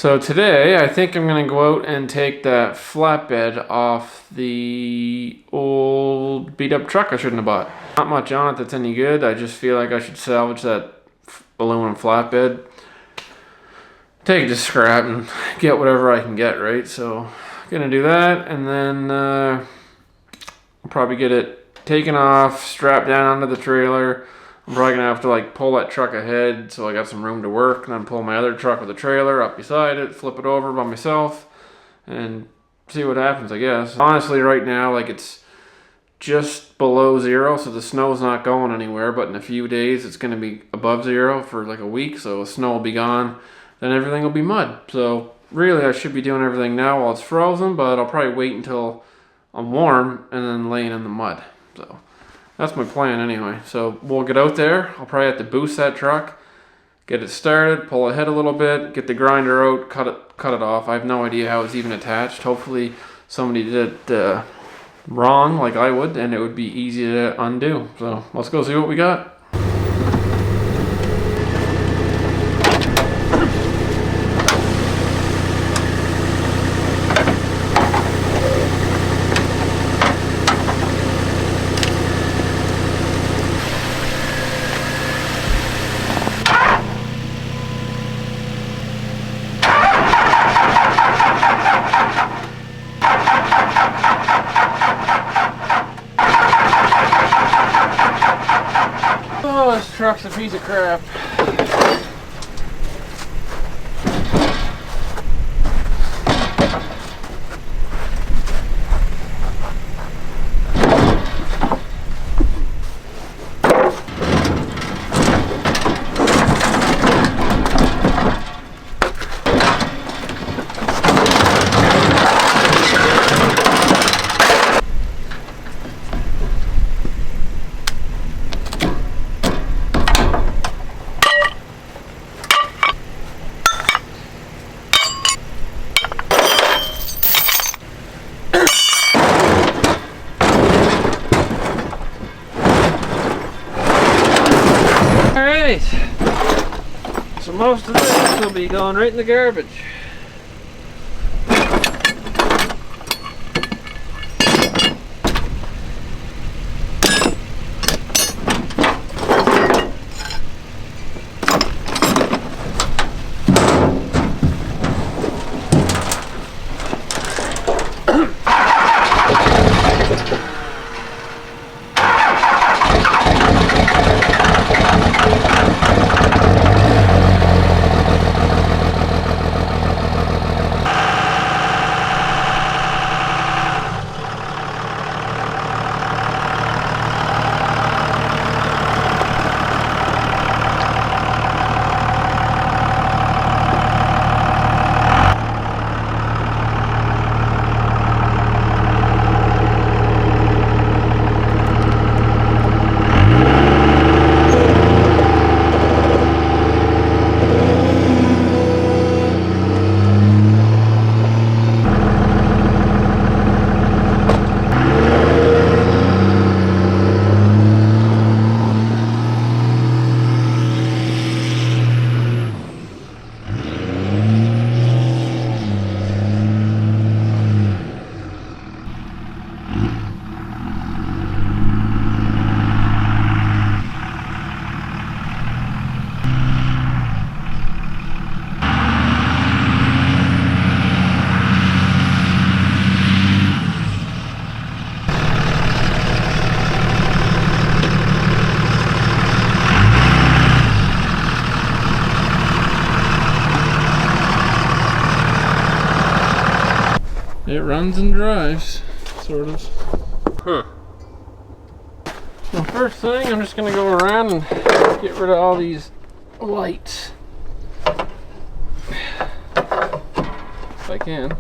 So today, I think I'm gonna go out and take that flatbed off the old beat up truck I shouldn't have bought. Not much on it that's any good. I just feel like I should salvage that aluminum flatbed. Take it to scrap and get whatever I can get, right? So I'm gonna do that, and then I'll probably get it taken off, strapped down onto the trailer. I'm probably gonna have to like pull that truck ahead so I got some room to work, and then pull my other truck with a trailer up beside it, flip it over by myself, and see what happens, I guess. Honestly, right now, like, it's just below zero, so the snow's not going anywhere, but in a few days it's gonna be above zero for like a week, so the snow will be gone, then everything will be mud. So really I should be doing everything now while it's frozen, but I'll probably wait until I'm warm and then laying in the mud. So that's my plan anyway. So we'll get out there. I'll probably have to boost that truck, get it started, pull ahead a little bit, get the grinder out, cut it off. I have no idea how it's even attached. Hopefully somebody did it wrong like I would, and it would be easy to undo. So let's go see what we got. Oh, this truck's a piece of crap. Alright, so most of this will be going right in the garbage. It runs and drives, sort of. So first thing, I'm just going to go around and get rid of all these lights. If I can.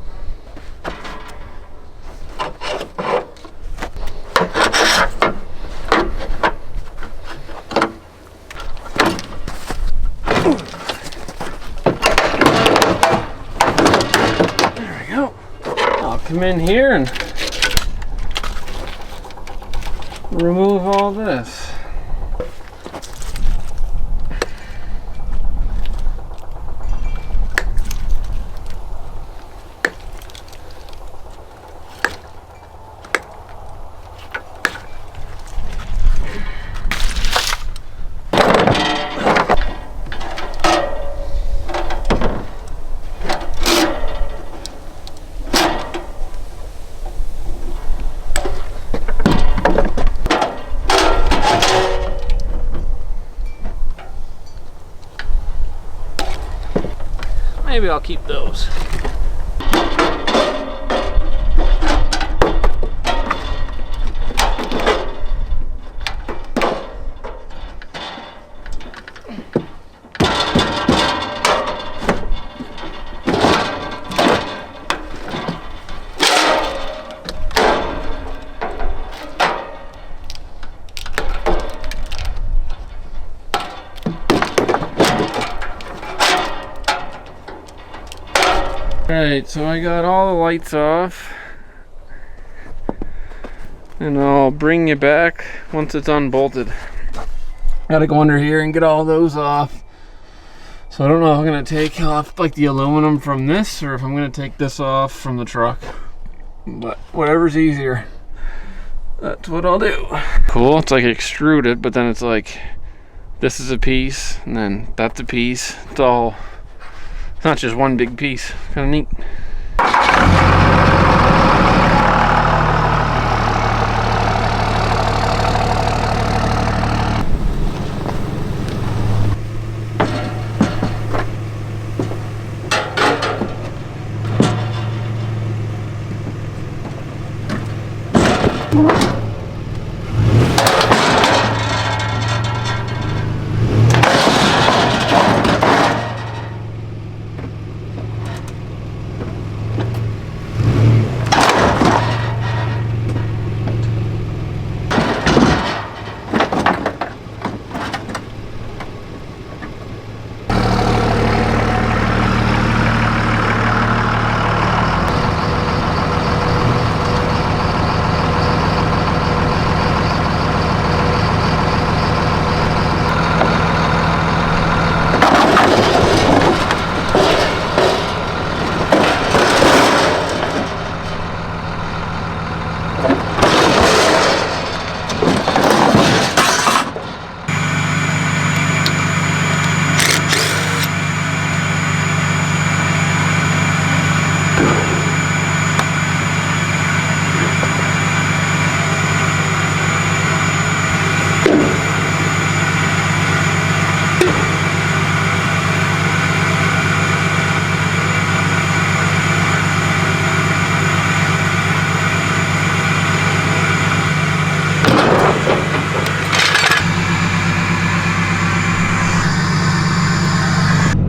Come in here and remove all this. maybe I'll keep those. Alright, so I got all the lights off, and I'll bring you back once it's unbolted. Gotta go under here and get all those off. So I don't know if I'm gonna take off like the aluminum from this, or if I'm gonna take this off from the truck. But whatever's easier, that's what I'll do. Cool, it's like extruded, but then it's like, this is a piece, and then that's a piece. It's all, it's not just one big piece. Kind of neat.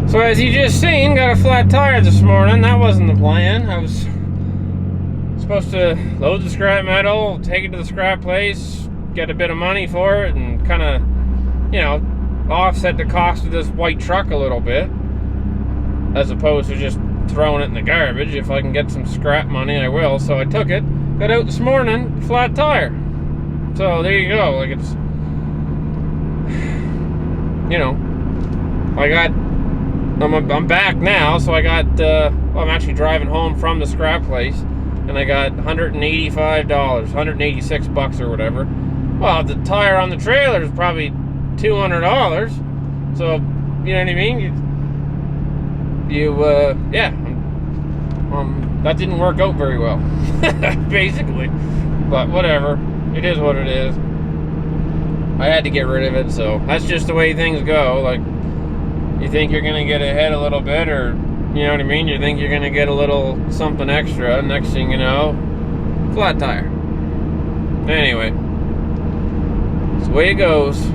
So as you just seen, got a flat tire this morning. That wasn't the plan. I was supposed to load the scrap metal, take it to the scrap place, get a bit of money for it, and kind of, you know, offset the cost of this white truck a little bit, as opposed to just throwing it in the garbage. If I can get some scrap money, I will. So I took it, got out this morning, flat tire. So there you go. Like, it's, you know, I got, I'm back now, so I got, well, I'm actually driving home from the scrap place, and I got $185, $186 or whatever. Well, the tire on the trailer is probably $200, so, you know what I mean? Yeah, that didn't work out very well, basically, but whatever, it is what it is. I had to get rid of it, so that's just the way things go. Like, you think you're gonna get ahead a little bit, or, you know what I mean, you think you're gonna get a little something extra, next thing you know, flat tire. Anyway, it's the way it goes.